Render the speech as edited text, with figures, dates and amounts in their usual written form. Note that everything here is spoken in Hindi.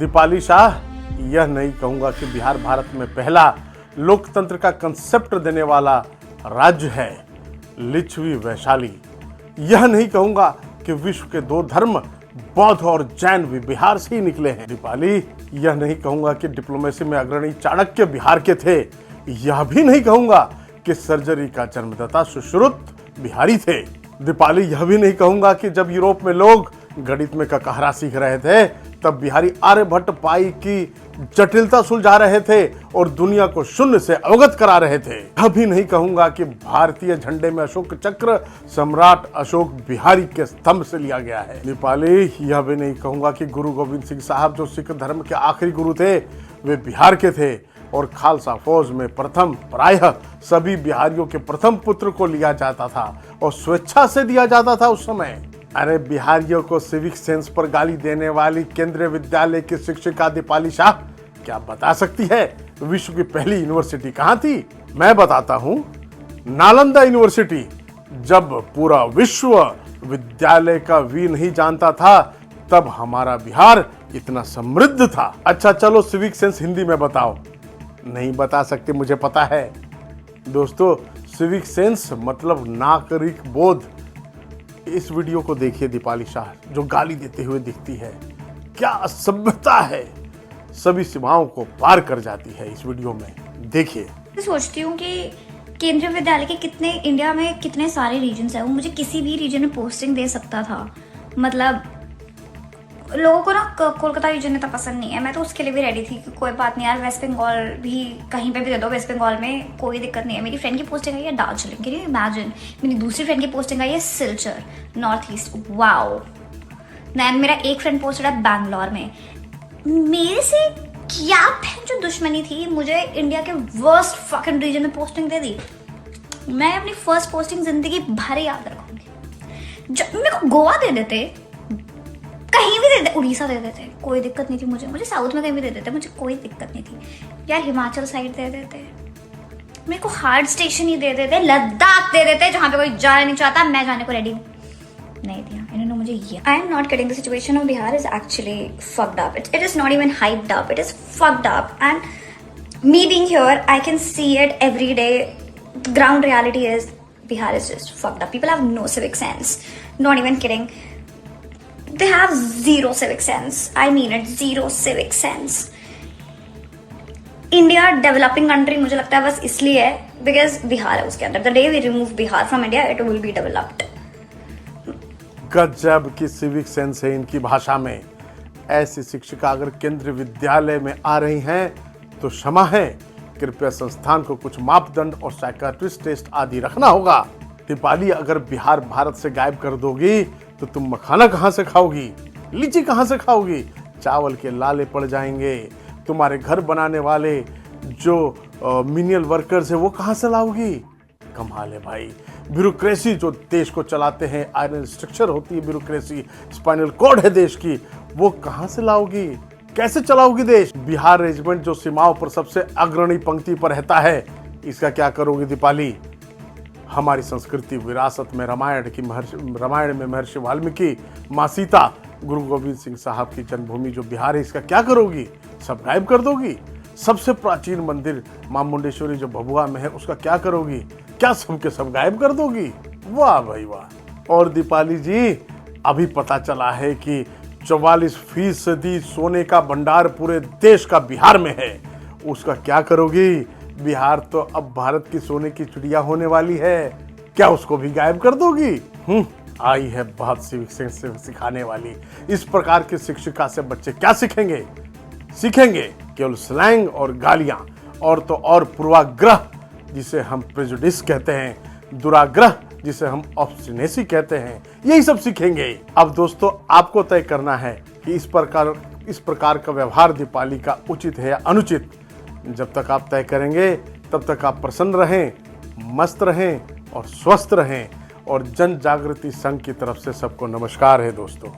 दीपाली शाह, यह नहीं कहूंगा कि बिहार भारत में पहला लोकतंत्र का कंसेप्ट देने वाला राज्य है। लिच्छवी वैशाली। यह नहीं कहूंगा कि विश्व के दो धर्म बौद्ध और जैन भी बिहार से ही निकले हैं। दीपाली, यह नहीं कहूंगा कि डिप्लोमेसी में अग्रणी चाणक्य बिहार के थे। यह भी नहीं कहूंगा कि सर्जरी का जन्मदाता सुश्रुत बिहारी थे। दीपाली, यह भी नहीं कहूंगा कि जब यूरोप में लोग गणित में ककहरा सीख रहे थे तब बिहारी आर्यभट्ट पाई की जटिलता सुलझा रहे थे और दुनिया को शून्य से अवगत करा रहे थे। यह भी नहीं कहूंगा कि भारतीय झंडे में अशोक चक्र सम्राट अशोक बिहारी के स्तंभ से लिया गया है। नेपाली, यह भी नहीं कहूंगा कि गुरु गोविंद सिंह साहब जो सिख धर्म के आखिरी गुरु थे वे बिहार के थे और खालसा फौज में प्रथम प्रायः सभी बिहारियों के प्रथम पुत्र को लिया जाता था और स्वेच्छा से दिया जाता था उस समय। अरे बिहारियों को सिविक सेंस पर गाली देने वाली केंद्रीय विद्यालय की शिक्षिका दीपाली शाह क्या बता सकती है विश्व की पहली यूनिवर्सिटी कहां थी? मैं बताता हूं, नालंदा यूनिवर्सिटी। जब पूरा विश्व विद्यालय का वी नहीं जानता था तब हमारा बिहार इतना समृद्ध था। अच्छा चलो, सिविक सेंस हिंदी में बताओ। नहीं बता सकते, मुझे पता है। दोस्तों, सिविक सेंस मतलब नागरिक बोध। इस वीडियो को देखिए, दीपाली शाह जो गाली देते हुए दिखती है, क्या असभ्यता है, सभी सीमाओं को पार कर जाती है। इस वीडियो में देखिए। मैं सोचती हूँ कि केंद्रीय विद्यालय के कितने इंडिया में कितने सारे रीजन्स हैं, वो मुझे किसी भी रीजन में पोस्टिंग दे सकता था। मतलब लोगों को ना कोलकाता रीजन इतना पसंद नहीं है, मैं तो उसके लिए भी रेडी थी कि कोई बात नहीं यार, वेस्ट बंगाल भी कहीं पे भी दे दो, वेस्ट बंगाल में कोई दिक्कत नहीं है। मेरी फ्रेंड की पोस्टिंग आई है दार्जिलिंग, कैन यू इमेजिन। मेरी दूसरी फ्रेंड की पोस्टिंग आई है Silchar, north east, wow. Then मेरा एक फ्रेंड पोस्टेड है बैंगलोर में। मेरे से क्या जो दुश्मनी थी, मुझे इंडिया के वर्स्ट फकिंग रीजन में पोस्टिंग दे दी। मैं अपनी फर्स्ट पोस्टिंग जिंदगी भर याद रखूंगी। जब मेरे को गोवा दे देते, कहीं भी दे देते, उड़ीसा दे देते, कोई दिक्कत नहीं थी मुझे साउथ में कहीं भी दे देते, मुझे कोई दिक्कत नहीं थी यार। हिमाचल साइड दे देते, मेरे को हार्ड स्टेशन ही दे देते, लद्दाख दे देते जहां पे कोई जाना नहीं चाहता, मैं जाने को रेडी नहीं दिया इन्होंने मुझे ये। I am not kidding, the situation of Bihar is actually fucked up. It is not even hyped up, it is fucked up. And me being here, I can see it every day. The ground reality is Bihar is just fucked up. People have no civic sense. Not even kidding. They have zero civic sense. I mean it, zero civic sense. India developing country मुझे लगता है बस इसलिए है because बिहार है उसके अंदर. The day we remove Bihar from India, it will be developed. गजब की सिविक सेंस है इनकी भाषा में। ऐसी शिक्षिका अगर केंद्रीय विद्यालय में आ रही हैं तो क्षमा है, कृपया संस्थान को कुछ मापदंड और साइकाट्रिस्ट टेस्ट आदि रखना होगा। दीपाली, अगर बिहार भारत से गायब कर दोगी तो तुम मखाना कहां से खाओगी, लीची कहां से खाओगी, चावल के लाले पड़ जाएंगे। तुम्हारे घर बनाने वाले जो मिनियल वर्कर्स है वो कहां से लाओगी? कमाल है भाई। ब्यूरोक्रेसी जो देश को चलाते हैं, आयरन स्ट्रक्चर होती है ब्यूरोक्रेसी, स्पाइनल कॉर्ड है देश की, वो कहां से लाओगी, कैसे चलाओगी देश? बिहार रेजिमेंट जो सीमाओं पर सबसे अग्रणी पंक्ति पर रहता है, इसका क्या करोगी दीपाली? हमारी संस्कृति विरासत में रामायण में महर्षि वाल्मीकि, माँ सीता, गुरु गोविंद सिंह साहब की जन्मभूमि जो बिहार है, इसका क्या करोगी? सब गायब कर दोगी? सबसे प्राचीन मंदिर मां मुंडेश्वरी जो भभुआ में है, उसका क्या करोगी? क्या सबके सब गायब कर दोगी? वाह भाई वाह। और दीपाली जी, अभी पता चला है कि 44% सोने का भंडार पूरे देश का बिहार में है, उसका क्या करोगी? बिहार तो अब भारत की सोने की चिड़िया होने वाली है, क्या उसको भी गायब कर दोगी? आई है बहुत सिविक सेंस सिखाने वाली। इस प्रकार की शिक्षिका से बच्चे क्या सीखेंगे? सीखेंगे केवल स्लैंग और गालियां, और तो और पूर्वाग्रह जिसे हम प्रेजुडिस कहते हैं, दुराग्रह जिसे हम ऑब्स्टिनेसी कहते हैं, यही सब सीखेंगे। अब दोस्तों, आपको तय करना है कि इस प्रकार का व्यवहार दीपाली का उचित है या अनुचित। जब तक आप तय करेंगे तब तक आप प्रसन्न रहें, मस्त रहें और स्वस्थ रहें। और जन जागृति संघ की तरफ से सबको नमस्कार है दोस्तों।